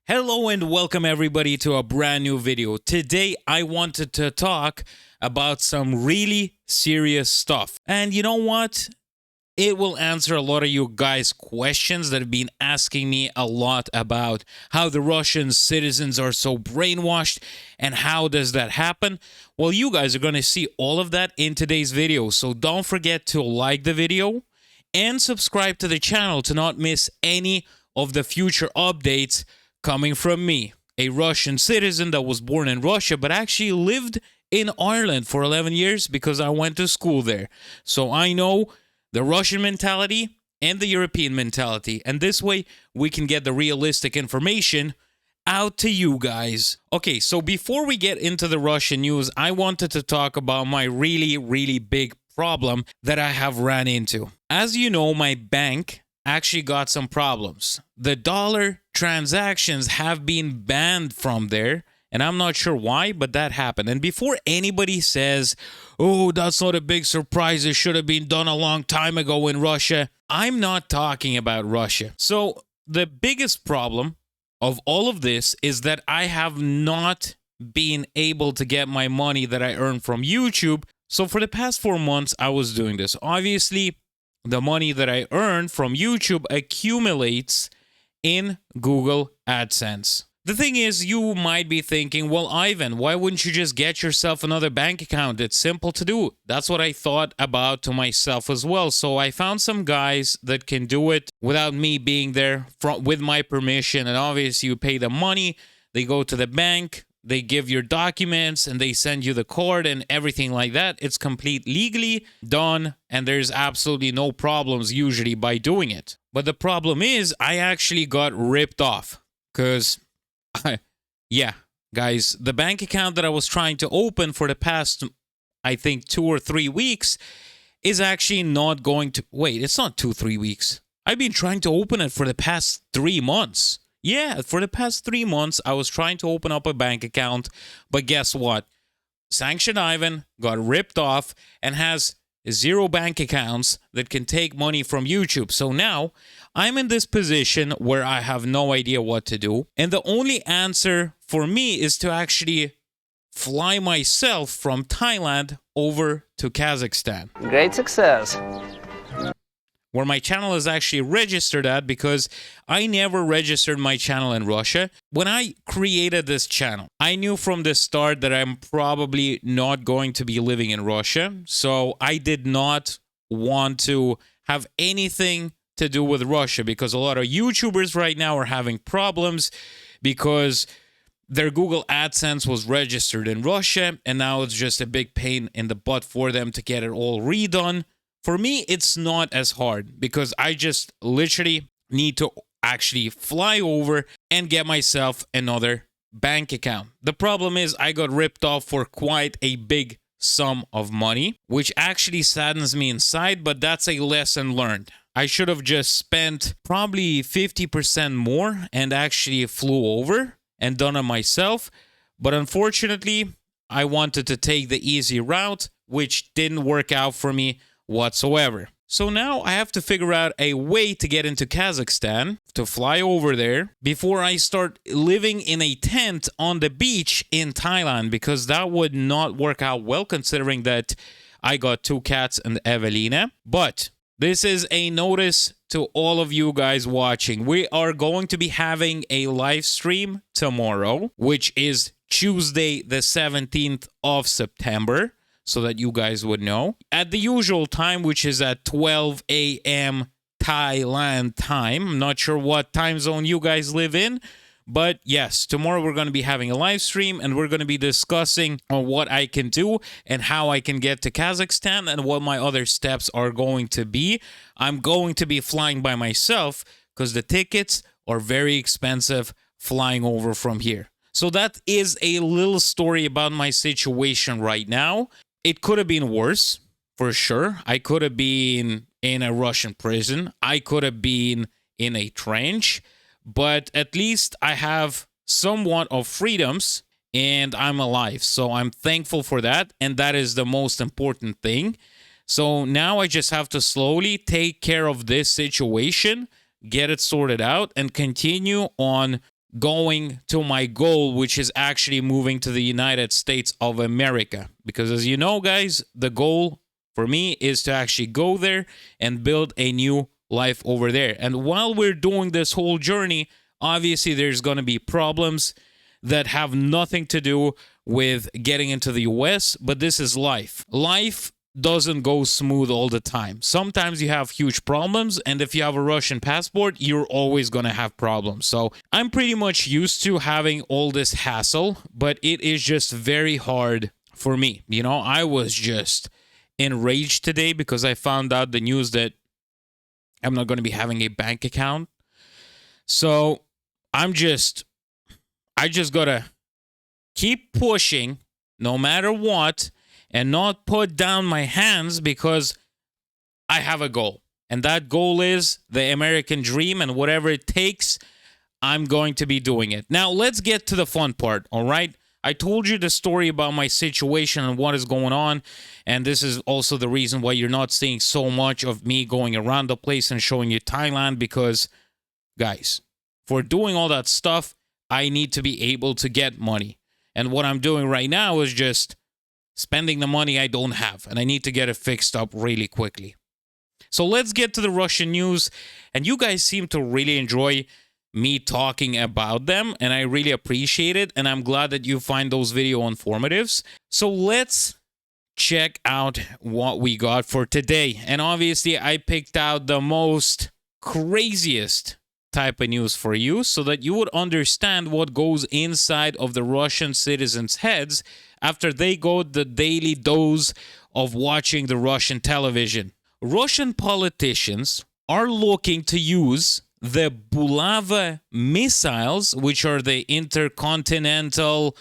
Hello and welcome everybody to a brand new video. Today I wanted to talk about some really serious stuff. And you know what? It will answer a lot of you guys' questions that have been asking me a lot about how the Russian citizens are so brainwashed and how does that happen. Well, you guys are going to see all of that in today's video. So don't forget to like the video and subscribe to the channel to not miss any of the future updates coming from me, a Russian citizen that was born in Russia but actually lived in Ireland for 11 years because I went to school there. So I know the Russian mentality and the European mentality, and this way we can get the realistic information out to you guys. Okay, so before we get into the Russian news, I wanted to talk about my really big problem that I have ran into. As you know, my bank actually got some problems. The dollar transactions have been banned from there, and I'm not sure why, but that happened. And before anybody says, oh, that's not a big surprise, it should have been done a long time ago in Russia, I'm not talking about Russia. So the biggest problem of all of this is that I have not been able to get my money that I earned from YouTube. So for the past 4 months, I was doing this. Obviously, the money that I earn from YouTube accumulates in Google AdSense. The thing is, you might be thinking, well, Ivan, why wouldn't you just get yourself another bank account? It's simple to do. That's what I thought about to myself as well. So I found some guys that can do it without me being there with my permission. And obviously, you pay them money. They go to the bank. They give your documents and they send you the card and everything like that. It's complete legally done and there's absolutely no problems usually by doing it. But the problem is I actually got ripped off because, yeah, guys, the bank account that I was trying to open for the past, I think, 2 or 3 weeks is actually not going to, wait, it's not 2-3 weeks. I've been trying to open it for the past 3 months. Yeah, for the past 3 months, I was trying to open up a bank account, but guess what? Sanctioned Ivan got ripped off and has 0 bank accounts that can take money from YouTube. So now I'm in this position where I have no idea what to do. And the only answer for me is to actually fly myself from Thailand over to Kazakhstan. Great success. Where my channel is actually registered at, because I never registered my channel in Russia. When I created this channel, I knew from the start that I'm probably not going to be living in Russia. So I did not want to have anything to do with Russia because a lot of YouTubers right now are having problems because their Google AdSense was registered in Russia and now it's just a big pain in the butt for them to get it all redone. For me, it's not as hard because I just literally need to actually fly over and get myself another bank account. The problem is I got ripped off for quite a big sum of money, which actually saddens me inside, but that's a lesson learned. I should have just spent probably 50% more and actually flew over and done it myself. But unfortunately, I wanted to take the easy route, which didn't work out for me whatsoever. So now I have to figure out a way to get into Kazakhstan, to fly over there before I start living in a tent on the beach in Thailand, because that would not work out well considering that I got 2 cats and Evelina. But this is a notice to all of you guys watching. We are going to be having a live stream tomorrow, which is Tuesday the 17th of September. So that you guys would know. At the usual time, which is at 12 a.m. Thailand time. I'm not sure what time zone you guys live in. But yes, tomorrow we're going to be having a live stream and we're going to be discussing on what I can do and how I can get to Kazakhstan and what my other steps are going to be. I'm going to be flying by myself because the tickets are very expensive flying over from here. So that is a little story about my situation right now. It could have been worse, for sure. I could have been in a Russian prison. I could have been in a trench. But at least I have somewhat of freedoms and I'm alive. So I'm thankful for that. And that is the most important thing. So now I just have to slowly take care of this situation, get it sorted out, and continue on going to my goal, which is actually moving to the United States of America. Because as you know, guys, the goal for me is to actually go there and build a new life over there. And while we're doing this whole journey, obviously there's going to be problems that have nothing to do with getting into the US, but this is life. Life doesn't go smooth all the time. Sometimes you have huge problems, and if you have a Russian passport, you're always going to have problems. So I'm pretty much used to having all this hassle, but it is just very hard for me. You know, I was just enraged today because I found out the news that I'm not going to be having a bank account. So I just gotta keep pushing no matter what and not put down my hands because I have a goal. And that goal is the American dream, and whatever it takes, I'm going to be doing it. Now, let's get to the fun part, all right? I told you the story about my situation and what is going on, and this is also the reason why you're not seeing so much of me going around the place and showing you Thailand because, guys, for doing all that stuff, I need to be able to get money. And what I'm doing right now is just spending the money I don't have, and I need to get it fixed up really quickly. So let's get to the Russian news, and you guys seem to really enjoy me talking about them, and I really appreciate it, and I'm glad that you find those video informatives. So let's check out what we got for today. And obviously, I picked out the most craziest type of news for you so that you would understand what goes inside of the Russian citizens' heads after they got the daily dose of watching the Russian television. Russian politicians are looking to use the Bulava missiles, which are the intercontinental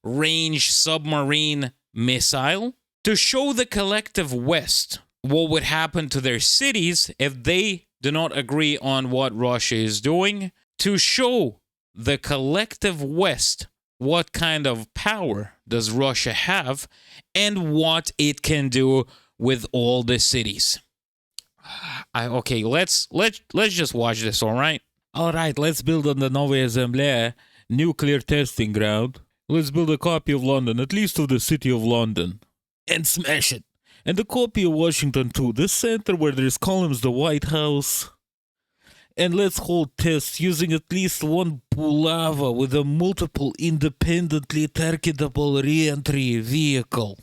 range submarine missile, to show the collective West what would happen to their cities if they do not agree on what Russia is doing, to show the collective West what kind of power does Russia have and what it can do with all the cities. Okay, let's just watch this, all right? All right, let's build on the Novaya Zemlya nuclear testing ground. Let's build a copy of London, at least of the city of London, and smash it. And a copy of Washington too, the center where there's columns, the White House. And let's hold tests using at least one Bulava with a multiple independently targetable re-entry vehicle.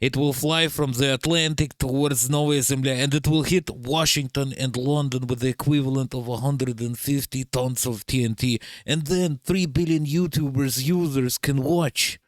It will fly from the Atlantic towards Novaya Zemlya, and it will hit Washington and London with the equivalent of 150 tons of TNT. And then 3 billion users can watch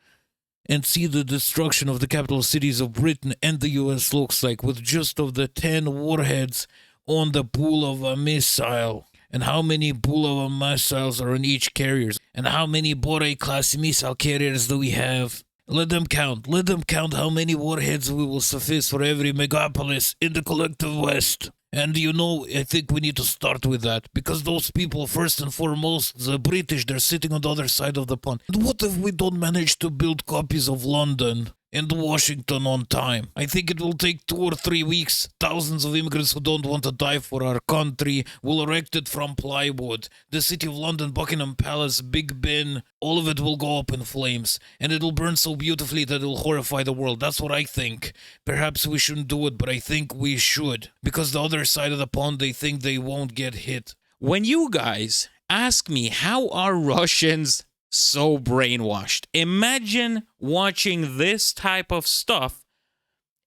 and see the destruction of the capital cities of Britain and the US looks like, with just of the 10 warheads on the Bulava missile. And how many Bulava missiles are on each carrier? And how many Borei-class missile carriers do we have? Let them count how many warheads we will suffice for every megapolis in the collective West. And you know, I think we need to start with that, because those people, first and foremost, the British, they're sitting on the other side of the pond. And what if we don't manage to build copies of London and Washington on time? I think it will take 2 or 3 weeks. Thousands of immigrants who don't want to die for our country will erect it from plywood. The City of London, Buckingham Palace, Big Ben, all of it will go up in flames. And it'll burn so beautifully that it'll horrify the world. That's what I think. Perhaps we shouldn't do it, but I think we should. Because the other side of the pond, they think they won't get hit. When you guys ask me how are Russians so brainwashed, imagine watching this type of stuff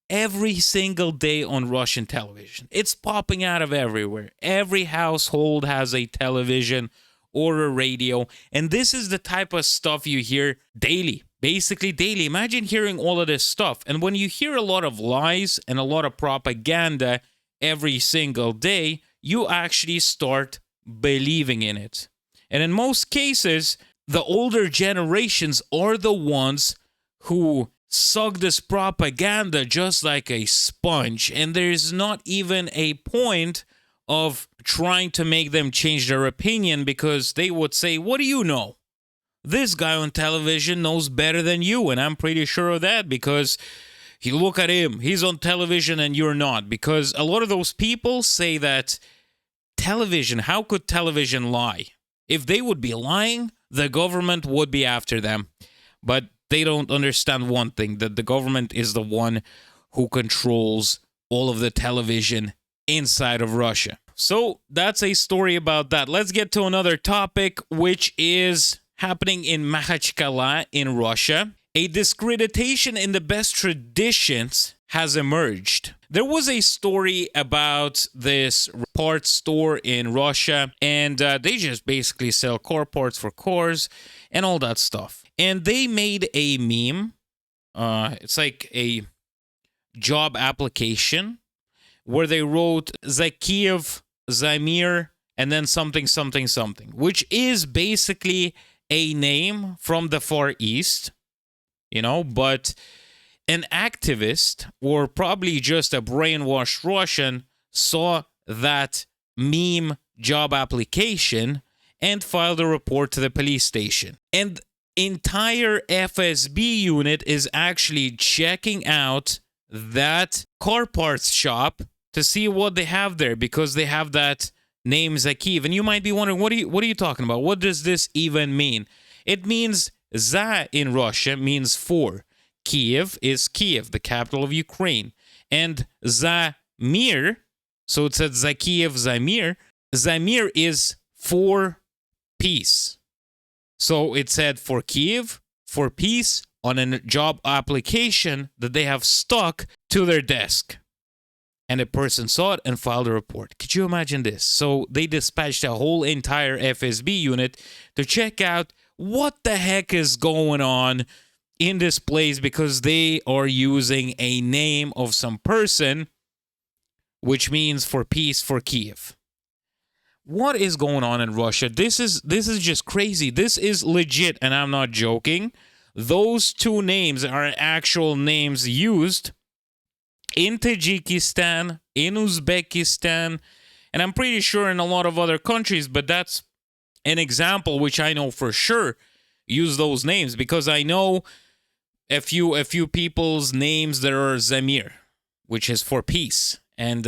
every single day on Russian television. It's popping out of everywhere. Every household has a television or a radio, and this is the type of stuff you hear daily, basically daily. Imagine hearing all of this stuff, and when you hear a lot of lies and a lot of propaganda every single day, you actually start believing in it. And in most cases, the older generations are the ones who suck this propaganda just like a sponge, and there's not even a point of trying to make them change their opinion, because they would say, what do you know? This guy on television knows better than you, and I'm pretty sure of that, because you look at him, he's on television and you're not. Because a lot of those people say that television, how could television lie? If they would be lying, the government would be after them. But they don't understand one thing, that the government is the one who controls all of the television inside of Russia. So that's a story about that. Let's get to another topic, which is happening in Makhachkala in Russia. A discreditation in the best traditions has emerged. There was a story about this parts store in Russia, and they just basically sell car parts for cars and all that stuff. And they made a meme. It's like a job application where they wrote Zakiev, Zamir, and then something, something, something, which is basically a name from the Far East, but an activist, or probably just a brainwashed Russian, saw that meme job application and filed a report to the police station. And entire FSB unit is actually checking out that car parts shop to see what they have there, because they have that name Zakiev. And you might be wondering, what are you talking about? What does this even mean? It means Za in Russia means for. Kiev is Kiev, the capital of Ukraine. And Zamir, so it said Zakiev Zamir. Zamir is for peace. So it said for Kiev, for peace, on a job application that they have stuck to their desk. And a person saw it and filed a report. Could you imagine this? So they dispatched a whole entire FSB unit to check out what the heck is going on in this place, because they are using a name of some person, which means for peace for Kiev. What is going on in Russia? This is just crazy. This is legit, and I'm not joking. Those two names are actual names used in Tajikistan, in Uzbekistan, and I'm pretty sure in a lot of other countries, but that's an example which I know for sure use those names, because I know a few people's names that are Zamir, which is for peace. And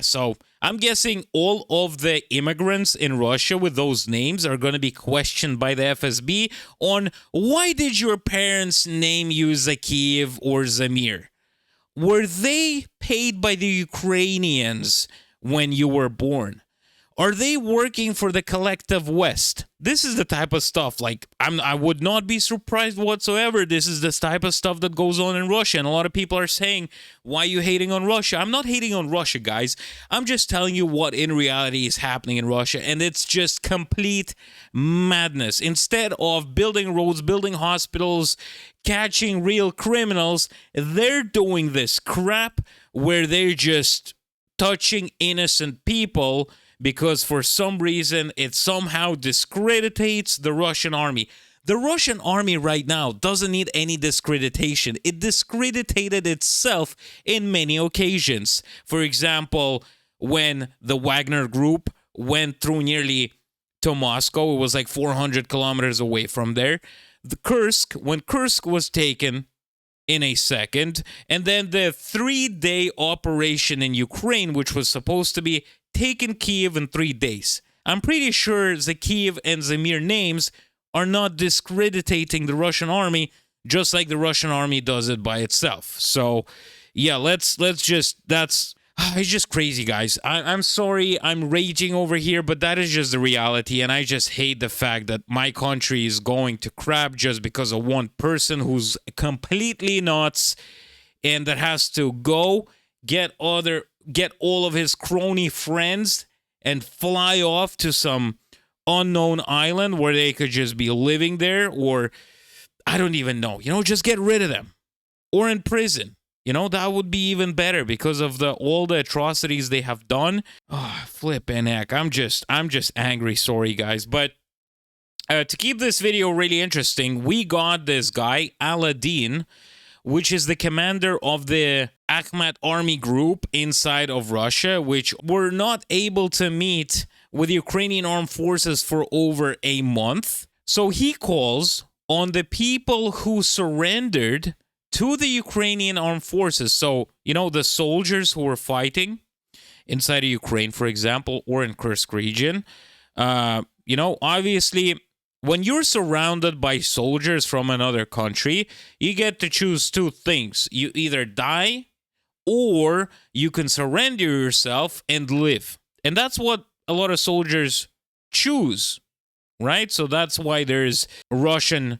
so I'm guessing all of the immigrants in Russia with those names are going to be questioned by the FSB on, why did your parents name you Zakiev or Zamir? Were they paid by the Ukrainians when you were born? Are they working for the collective West? This is the type of stuff, I would not be surprised whatsoever. This is this type of stuff that goes on in Russia. And a lot of people are saying, why are you hating on Russia? I'm not hating on Russia, guys. I'm just telling you what in reality is happening in Russia. And it's just complete madness. Instead of building roads, building hospitals, catching real criminals, they're doing this crap where they're just touching innocent people, because for some reason it somehow discreditates the Russian army. The Russian army right now doesn't need any discreditation. It discredited itself in many occasions. For example, when the Wagner group went through nearly to Moscow, it was like 400 kilometers away from there. When Kursk was taken in a second, and then the 3-day operation in Ukraine, which was supposed to be taken Kiev in 3 days. I'm pretty sure Zakiev and Zamir names are not discrediting the Russian army, just like the Russian army does it by itself. So, yeah, let's just, it's just crazy, guys. I'm sorry I'm raging over here, but that is just the reality, and I just hate the fact that my country is going to crap just because of one person who's completely nuts and that has to go get all of his crony friends and fly off to some unknown island where they could just be living there, or I don't even know, just get rid of them, or in prison. That would be even better because of all the atrocities they have done. Oh, flippin' heck. I'm just angry. Sorry, guys. But to keep this video really interesting, we got this guy, Aladin, which is the commander of the Akhmat army group inside of Russia, which were not able to meet with the Ukrainian armed forces for over a month. So he calls on the people who surrendered to the Ukrainian armed forces. So, the soldiers who were fighting inside of Ukraine, for example, or in Kursk region. Obviously, when you're surrounded by soldiers from another country, you get to choose two things. You either die or you can surrender yourself and live. And that's what a lot of soldiers choose, right? So that's why there's Russian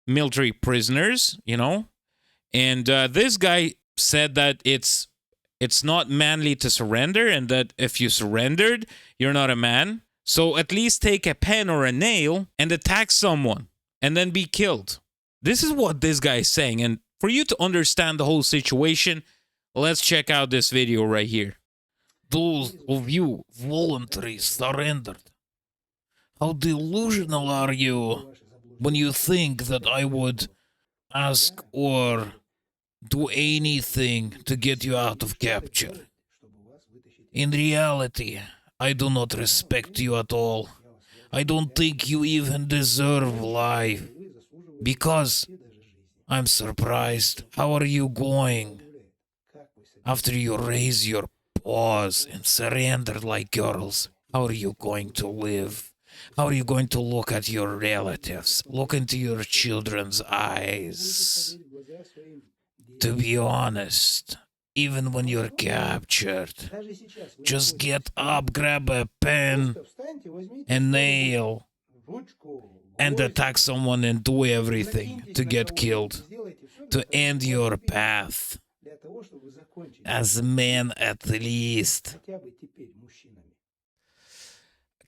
military prisoners, And this guy said that it's not manly to surrender, and that if you surrendered, you're not a man. So at least take a pen or a nail and attack someone and then be killed. This is what this guy is saying. And for you to understand the whole situation, let's check out this video right here. Those of you voluntarily surrendered. How delusional are you when you think that I would ask or do anything to get you out of capture? In reality, I do not respect you at all. I don't think you even deserve life. Because I'm surprised. How are you going? After you raise your paws and surrender like girls, how are you going to live? How are you going to look at your relatives? Look into your children's eyes. To be honest, even when you're captured, just get up, grab a pen, a nail, and attack someone and do everything to get killed, to end your path. As a man, at least.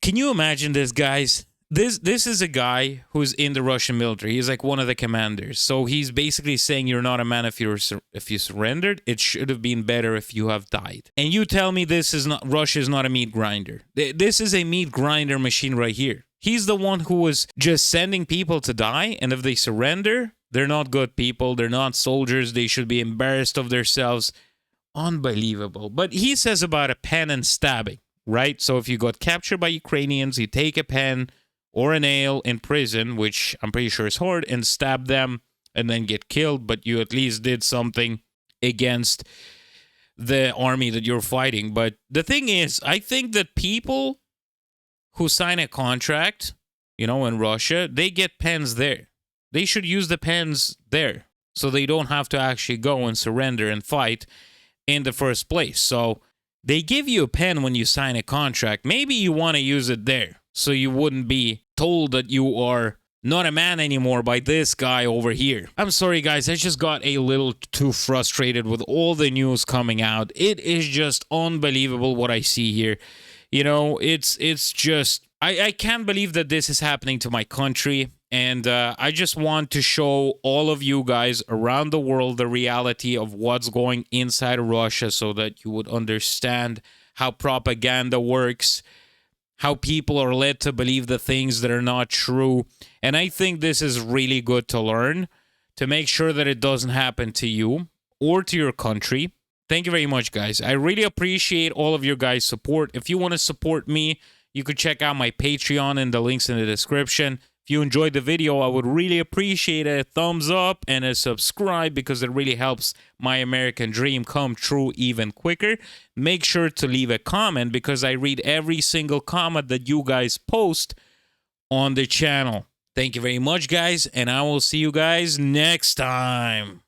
Can you imagine this, guys? This is a guy who's in the Russian military. He's like one of the commanders. So he's basically saying you're not a man if you surrendered. It should have been better if you have died. And you tell me Russia is not a meat grinder. This is a meat grinder machine right here. He's the one who was just sending people to die, and if they surrender, they're not good people. They're not soldiers. They should be embarrassed of themselves. Unbelievable. But he says about a pen and stabbing, right? So if you got captured by Ukrainians, you take a pen or a nail in prison, which I'm pretty sure is hard, and stab them and then get killed, but you at least did something against the army that you're fighting. But the thing is, I think that people who sign a contract, in Russia, they get pens there. They should use the pens there so they don't have to actually go and surrender and fight in the first place. So they give you a pen when you sign a contract. Maybe you want to use it there so you wouldn't be told that you are not a man anymore by this guy over here. I'm sorry, guys. I just got a little too frustrated with all the news coming out. It is just unbelievable what I see here. It's just, I can't believe that this is happening to my country. And I just want to show all of you guys around the world the reality of what's going inside of Russia so that you would understand how propaganda works, how people are led to believe the things that are not true. And I think this is really good to learn, to make sure that it doesn't happen to you or to your country. Thank you very much, guys. I really appreciate all of your guys' support. If you want to support me, you could check out my Patreon and the links in the description. If you enjoyed the video, I would really appreciate a thumbs up and a subscribe because it really helps my American dream come true even quicker. Make sure to leave a comment because I read every single comment that you guys post on the channel. Thank you very much, guys, and I will see you guys next time.